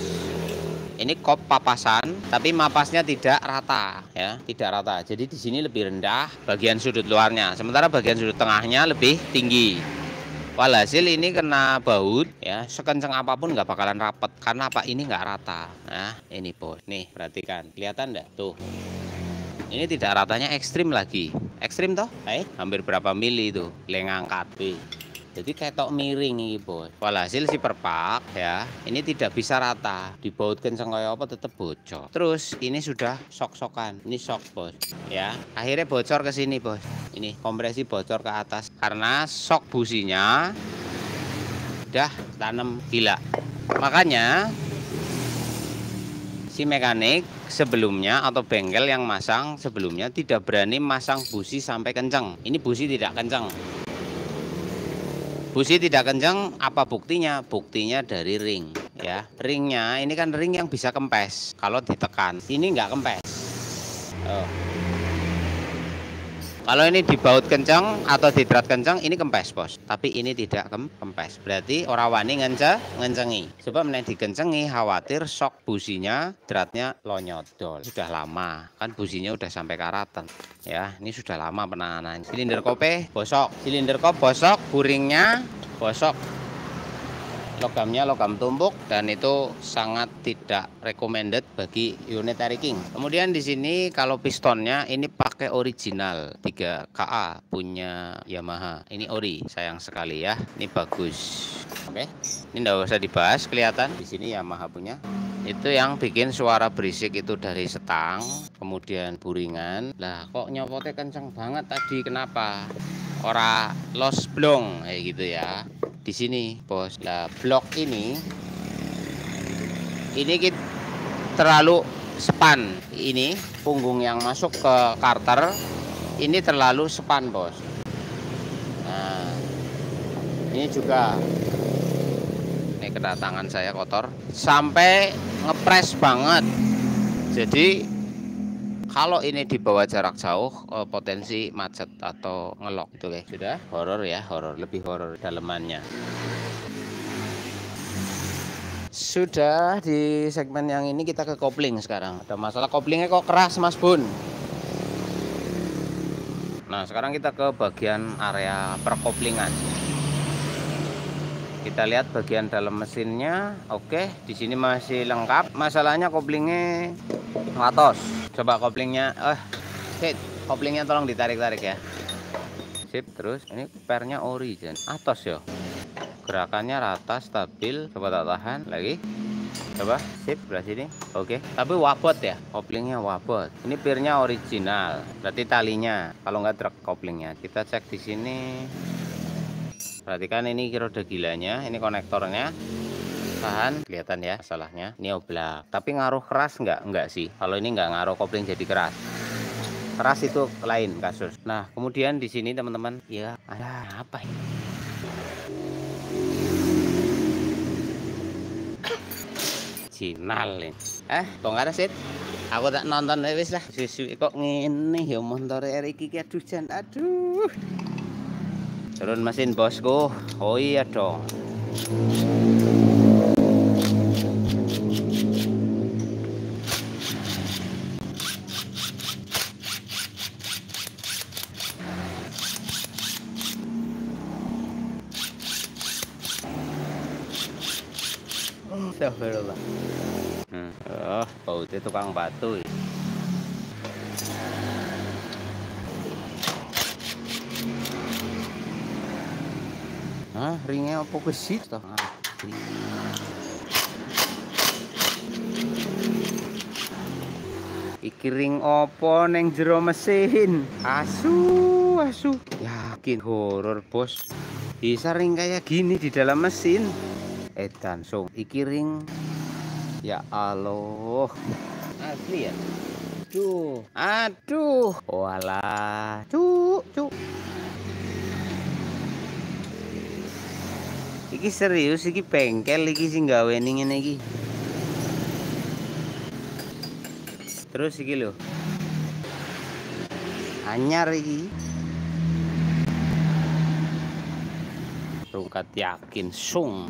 Ini kop papasan, tapi mapasnya tidak rata ya, tidak rata. Jadi di sini lebih rendah bagian sudut luarnya, sementara bagian sudut tengahnya lebih tinggi. Walhasil ini kena baut ya, sekencang apapun nggak bakalan rapet karena apa, ini nggak rata. Nah ini bos, nih perhatikan, kelihatan nggak tuh, ini tidak ratanya ekstrim lagi, ekstrim toh, hampir berapa mili itu ngangkat. Jadi ketok miring ini bos. Walhasil si perpak ya, ini tidak bisa rata, dibaut kenceng kayak apa tetap bocor. Terus ini sudah sok-sokan, ini sok bos ya, akhirnya bocor ke sini bos. Ini kompresi bocor ke atas karena sok businya udah tanam gila. Makanya si mekanik sebelumnya atau bengkel yang masang sebelumnya tidak berani masang busi sampai kenceng. Ini busi tidak kenceng. Busi tidak kencang, apa buktinya? Buktinya dari ring ya. Ringnya ini kan ring yang bisa kempes kalau ditekan. Ini nggak kempes. Kalau ini dibaut kencang atau didrat kencang, ini kempes bos. Tapi ini tidak kempes. Berarti orang wani ngencengi. Sebab nek dikencengi khawatir sok businya, dratnya lonyodol. Sudah lama kan businya udah sampai karatan. Ya, ini sudah lama penanganan. Silinder kope bosok, silinder kop bosok, buringnya bosok. Logamnya logam tumpuk dan itu sangat tidak recommended bagi unitary king. Kemudian di sini kalau pistonnya ini pakai original 3KA punya Yamaha. Ini ori, sayang sekali ya. Ini bagus. Oke. Ini enggak usah dibahas, kelihatan di sini Yamaha punya. Itu yang bikin suara berisik itu dari setang, kemudian buringan. Lah kok nyopotnya kenceng banget tadi, kenapa? Ora los blong kayak gitu ya. Di sini bos. Nah blok ini kita terlalu span, ini punggung yang masuk ke karter ini terlalu span bos. Nah ini juga, ini kena tangan saya kotor sampai ngepres banget. Jadi kalau ini dibawa jarak jauh potensi macet atau ngelok itu guys. Sudah horor ya, horor, lebih horor dalemannya. Sudah di segmen yang ini kita ke kopling sekarang. Ada masalah koplingnya kok keras Mas Bun. Nah sekarang kita ke bagian area perkoplingan. Kita lihat bagian dalam mesinnya. Oke, di sini masih lengkap. Masalahnya koplingnya ngatos. Coba koplingnya, koplingnya tolong ditarik-tarik ya. Sip, terus ini pernya ori Jan. Atos ya. Gerakannya rata, stabil. Coba tak tahan lagi. Coba, sip, belah sini. Oke, tapi wabot ya. Koplingnya wabot. Ini pirnya original. Berarti talinya. Kalau nggak truk koplingnya. Kita cek di sini. Perhatikan ini roda gilanya. Ini konektornya. Tahan, kelihatan ya masalahnya. Ini oblak. Tapi ngaruh keras nggak sih. Kalau ini nggak ngaruh kopling jadi keras. Keras itu lain kasus. Nah, kemudian di sini teman-teman, ya ada apa ini? Original ini. Kok nggak ada sih? Aku tak nonton wis lah. Susu kok ngene ya motor iki aduh jan. Aduh. Turun mesin bosku. Oh iya dong. Astagfirullah. Bautnya tukang batu. Ringnya apa kesit toh? Iki ring opo neng jero mesin? Asu. Yakin horor bos. Bisa ring kayak gini di dalam mesin? Edan so. Iki ring. Ya Allah. Asli ya. Aduh. Walah. Cuk. Iki serius, iki bengkel iki sing gawe ning ngene iki. Terus iki lho. Anyar iki. Rungkat yakin sung.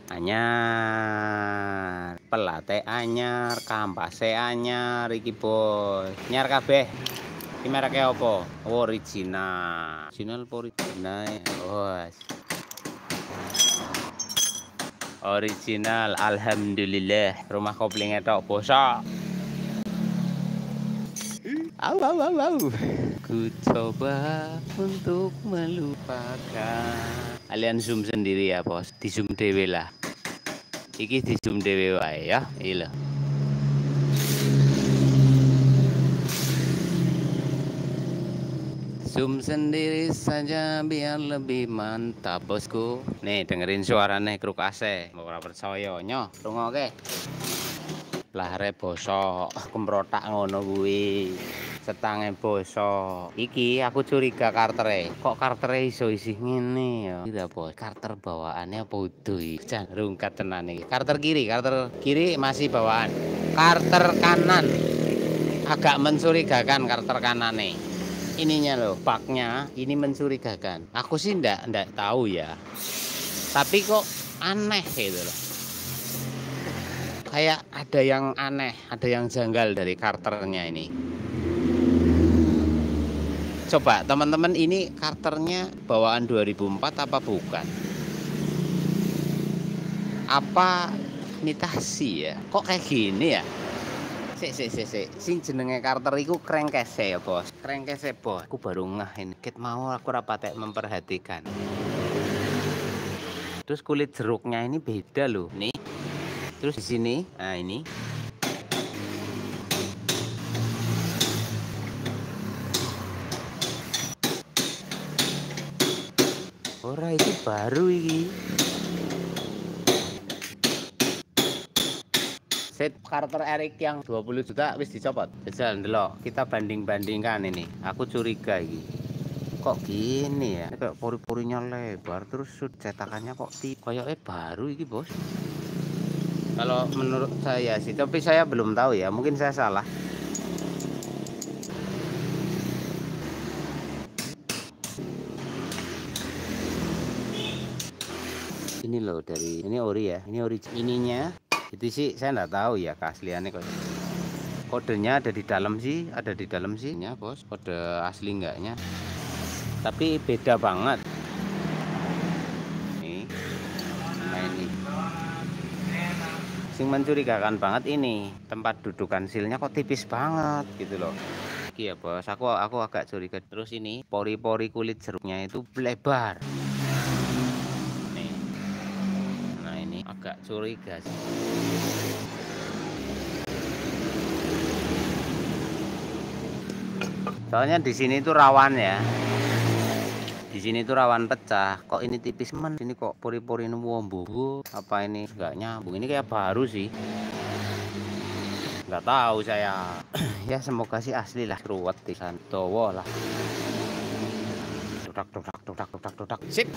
Anyar. Pelate anyar, kampase anyar iki bos. Anyar kabeh. Iki mereke apa? Original. Bos. Original, alhamdulillah. Rumah koplingnya tok bosok. Au. Ku coba untuk melupakan. Kalian zoom sendiri ya bos. Di zoom dewe lah. Iki di zoom dewe wae ya. Iya. Zoom sendiri saja biar lebih mantap bosku. Nih dengerin suaranya kruk AC. Mau ora percaya nyoh, rungokke. Lahare bosok, kemprotak ngono kuwi. Setange bosok. Iki aku curiga kartere. Kok kartere iso isih ngene ya? Tidak bos, karter bawaannya apa utuh iki? Jan rungkat tenan iki. Karter kiri masih bawaan. Karter kanan agak mencurigakan karter kanane. Ininya loh, baknya ini mencurigakan. Aku sih ndak tahu ya. Tapi kok aneh gitu loh. Kayak ada yang aneh, ada yang janggal dari karternya ini. Coba teman-teman, ini karternya bawaan 2004 apa bukan? Apa imitasi ya? Kok kayak gini ya? Sing jenenge karter iku krengkese ya bos. Krengkese bos. Aku baru ngeh ini. Ket mau aku rapatek memperhatikan. Terus kulit jeruknya ini beda loh. Nih. Terus di sini, nah ini. Ora itu baru iki. Set karter Eric yang 20 juta wis dicopot. Jajal ndelok, kita banding-bandingkan ini. Aku curiga iki. Kok gini ya? Kayak pori-porinya lebar terus cetakannya kok kayaknya baru iki, Bos. Kalau menurut saya sih, tapi saya belum tahu ya, mungkin saya salah. ini loh, dari ini ori ya, ini ori ininya. Itu sih saya nggak tahu ya keasliannya kok. Kodenya ada di dalam sih, ada di dalam sih ya bos. Kode asli enggaknya, tapi beda banget. Nih, nah ini sing mencurigakan banget ini, tempat dudukan silnya kok tipis banget gitu loh. Iya bos, aku agak curiga. Terus ini pori-pori kulit jeruknya itu lebar. Nih, nah ini agak curiga sih. Soalnya di sini tuh rawan ya. Di sini tuh rawan pecah. Kok ini tipis men? Ini kok pori-pori ini wombo. Apa ini nggak nyambung? Ini kayak baru sih. Nggak tahu saya. Ya semoga sih asli lah. Ruwet pisan. Dawa lah. Tudak. Sip.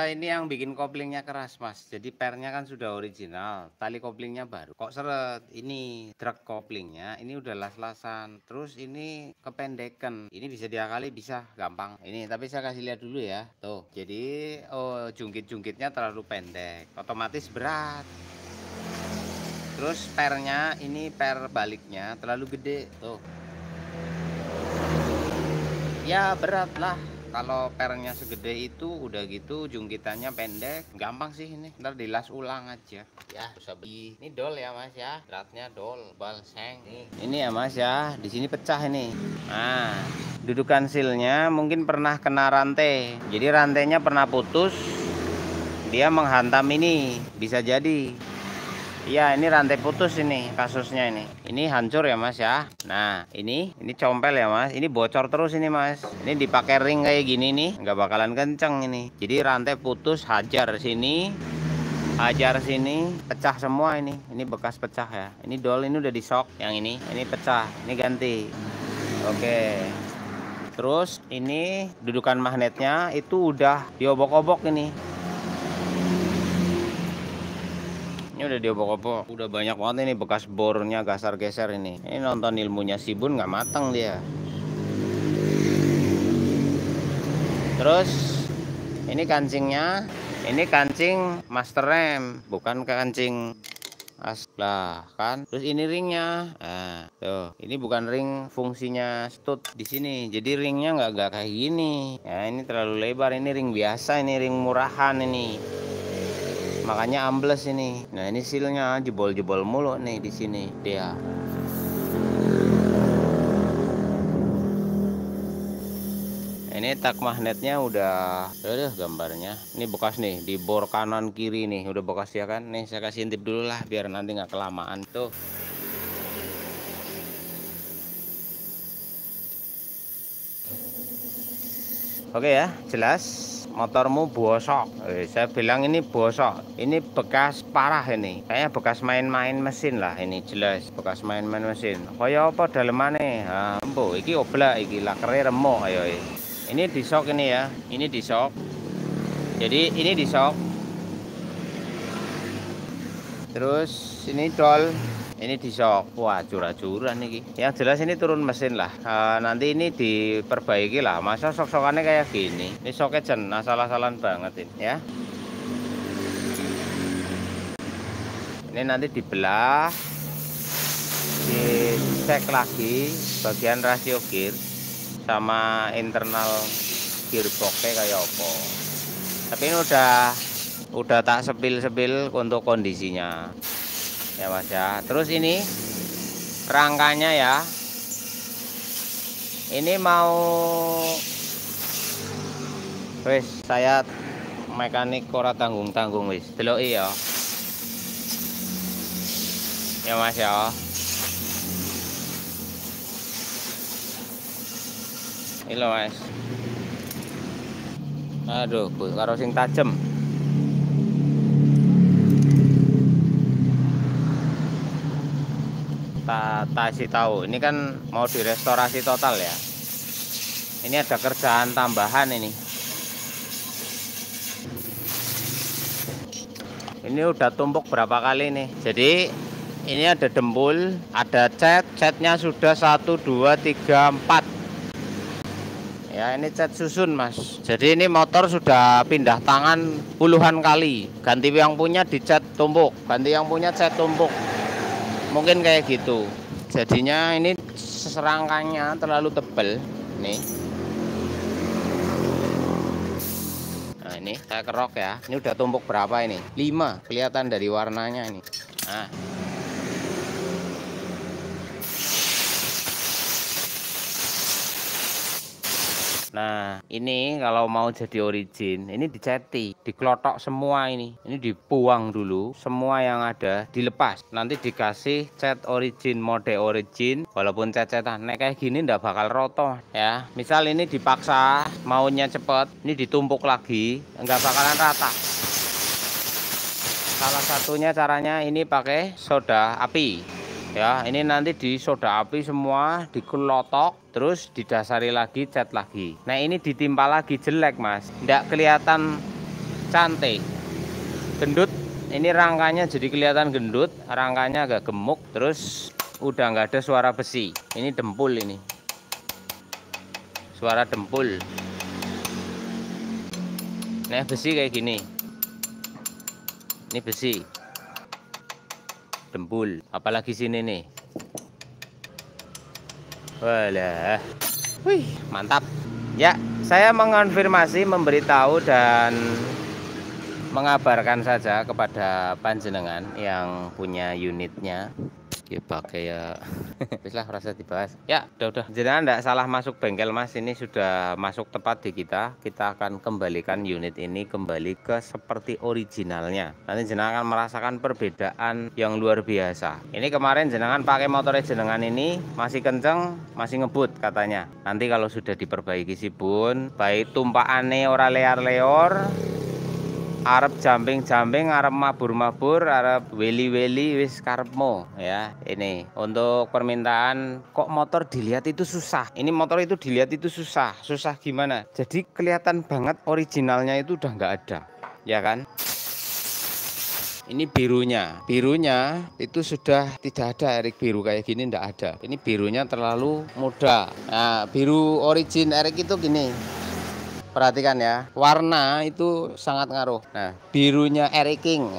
Ini yang bikin koplingnya keras mas. Jadi pernya kan sudah original, tali koplingnya baru. Kok seret? Ini drag koplingnya ini udah las-lasan. Terus ini kependekan. Ini bisa diakali, bisa gampang. Ini tapi saya kasih lihat dulu ya. Tuh. Jadi jungkit-jungkitnya terlalu pendek, otomatis berat. Terus pernya ini per baliknya terlalu gede. Tuh. Ya berat lah. Kalau pernya segede itu udah gitu jungkitannya pendek, gampang sih ini. Ntar dilas ulang aja. Ya bisa beli. Ini dol ya mas ya, beratnya dol, balseng. Ini ya mas ya, di sini pecah ini. Nah, dudukan silnya mungkin pernah kena rantai. Jadi rantainya pernah putus, dia menghantam ini, bisa jadi. Iya, ini rantai putus ini kasusnya ini. Ini hancur ya mas ya. Nah ini compel ya mas. Ini bocor terus ini mas. Ini dipakai ring kayak gini nih, nggak bakalan kenceng ini. Jadi rantai putus, hajar sini, pecah semua ini. Ini bekas pecah ya. Ini dol, ini udah di shock. Yang ini pecah. Ini ganti. Oke. Terus ini dudukan magnetnya itu udah diobok-obok ini. Ini udah diobok-obok, udah banyak banget ini bekas bornya geser ini. Ini nonton ilmunya si Bun nggak matang dia. Terus ini kancingnya, ini kancing master rem, bukan kancing lah kan. Terus ini ringnya, nah tuh, ini bukan ring fungsinya stud di sini. Jadi ringnya nggak kayak gini. Ya ini terlalu lebar, ini ring biasa, ini ring murahan ini. Makanya ambles ini. Nah ini silnya jebol-jebol mulu nih di sini dia. Ini tak magnetnya udah gambarnya. Ini bekas nih di bor kanan kiri nih, udah bekas ya kan. Nih saya kasih intip dulu lah biar nanti nggak kelamaan tuh. Oke ya, jelas. Motormu bosok. Saya bilang ini bosok. Ini bekas parah ini. Kayaknya bekas main-main mesin lah ini, jelas bekas main-main mesin. Kaya apa dalemane? Ha, embo iki oblak iki lakere remuk ayo. Ini di shock ini ya. Ini di shock. Jadi ini di shock. Terus ini dol. Ini di shock. Wah curah-curah nih. Yang jelas ini turun mesin lah. Nanti ini diperbaiki lah. Masa sok-sokannya kayak gini. Ini shocknya jen asal-asalan banget ini ya. Ini nanti dibelah, dicek lagi bagian rasio gear sama internal gearboxnya kayak apa. Tapi ini udah tak sepil-sepil untuk kondisinya. Ya mas ya. Terus ini rangkanya ya, ini mau wis saya mekanik ora tanggung-tanggung wis deloki ya. Ya mas ya. Ini loh mas. Aduh karo sing tajem. Kasih tahu ini kan mau direstorasi total ya. Ini ada kerjaan tambahan ini Ini udah tumpuk berapa kali nih. Jadi ini ada dempul, ada catnya sudah 1, 2, 3, 4. Ya, ini cat susun Mas. Jadi ini motor sudah pindah tangan puluhan kali. Ganti yang punya dicat tumpuk, ganti yang punya cat tumpuk. Mungkin kayak gitu. Jadinya ini serangkanya terlalu tebal nih. Nah, ini saya kerok ya. Ini udah tumpuk berapa ini? 5, kelihatan dari warnanya ini. Nah, nah, ini kalau mau jadi origin, ini diceti, dikelotok semua ini. Ini dibuang dulu, semua yang ada dilepas. Nanti dikasih cat origin, mode origin. Walaupun cat-catan, nek kayak gini ndak bakal roto ya. Misal ini dipaksa, maunya cepet, ini ditumpuk lagi, nggak bakalan rata. Salah satunya caranya ini pakai soda api. Ya, ini nanti di soda api semua dikelotok, terus didasari lagi, cat lagi. Nah, ini ditimpa lagi jelek Mas, nggak kelihatan cantik, gendut. Ini rangkanya jadi kelihatan gendut, rangkanya agak gemuk, terus udah nggak ada suara besi. Ini dempul ini, suara dempul. Nah, besi kayak gini, ini besi. Dempul, apalagi sini nih. Walah, wih, mantap ya. Saya mengonfirmasi, memberitahu dan mengabarkan saja kepada panjenengan yang punya unitnya. Ya pakai ya, bislah rasa dibahas. Ya, udah. Jenengan enggak salah masuk bengkel Mas, ini sudah masuk tepat di kita. Kita akan kembalikan unit ini kembali ke seperti originalnya. Nanti jenengan akan merasakan perbedaan yang luar biasa. Ini kemarin jenengan pakai motornya jenengan ini masih kenceng, masih ngebut katanya. Nanti kalau sudah diperbaiki sipun, baik tumpakannya ora lear-leor, arep jumping-jumping, arep mabur-mabur, arep weli-weli, wis karepmu ya. Ini untuk permintaan, kok motor dilihat itu susah. Ini motor itu dilihat itu susah. Susah gimana? Jadi kelihatan banget originalnya itu udah nggak ada, ya kan? Ini birunya itu sudah tidak ada. Erik biru kayak gini ndak ada. Ini birunya terlalu muda. Nah, biru origin Erik itu gini. Perhatikan ya, warna itu sangat ngaruh. Nah, birunya Erik King,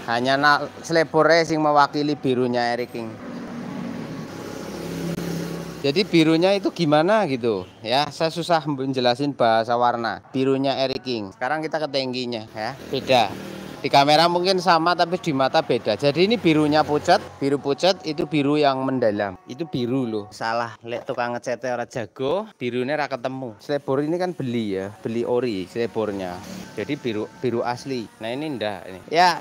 hanya selebor racing mewakili birunya Erik King. Jadi birunya itu gimana gitu ya, saya susah menjelasin bahasa warna. Birunya Erik King. Sekarang kita ke tangkinya ya, beda. Di kamera mungkin sama tapi di mata beda. Jadi ini birunya pucat, biru pucat itu biru yang mendalam. Itu biru loh. Salah, lek tukang ngecetnya ora jago, birunya ora ketemu. Selebor ini kan beli ya, beli ori selebornya. Jadi biru asli. Nah, ini ndak ini. Ya.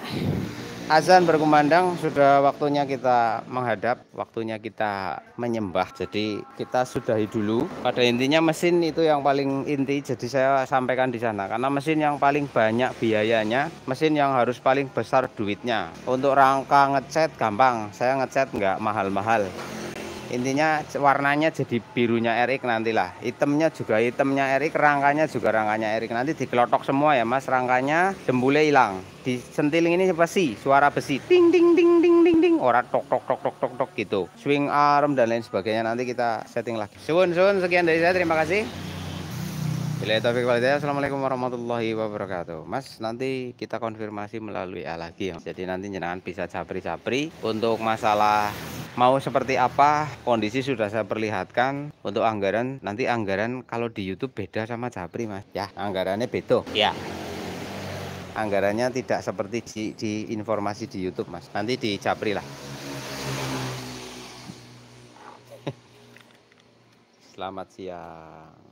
Azan berkumandang, sudah waktunya kita menghadap, waktunya kita menyembah. Jadi kita sudahi dulu. Pada intinya mesin itu yang paling inti, jadi saya sampaikan di sana. Karena mesin yang paling banyak biayanya, mesin yang harus paling besar duitnya. Untuk rangka ngecat gampang, saya ngecat nggak mahal-mahal. Intinya warnanya jadi birunya Erik nantilah. Hitamnya juga hitamnya Erik, rangkanya juga rangkanya Erik. Nanti dikelotok semua ya Mas, rangkanya jembule hilang. Disentiling ini besi, suara besi. Ding ding ding ding ding ding. Ora tok tok tok tok tok tok gitu. Swing arm dan lain sebagainya nanti kita setting lagi. Suwun sekian dari saya, terima kasih. Bila taufiq wal hidayah, assalamualaikum warahmatullahi wabarakatuh. Mas, nanti kita konfirmasi melalui lagi ya. Jadi nanti jenengan bisa japri-japri untuk masalah mau seperti apa, kondisi sudah saya perlihatkan. Untuk anggaran, nanti anggaran kalau di YouTube beda sama japri Mas. Ya, anggarannya beda. Ya. Anggarannya tidak seperti di informasi di YouTube Mas. Nanti di japri lah. Selamat siang.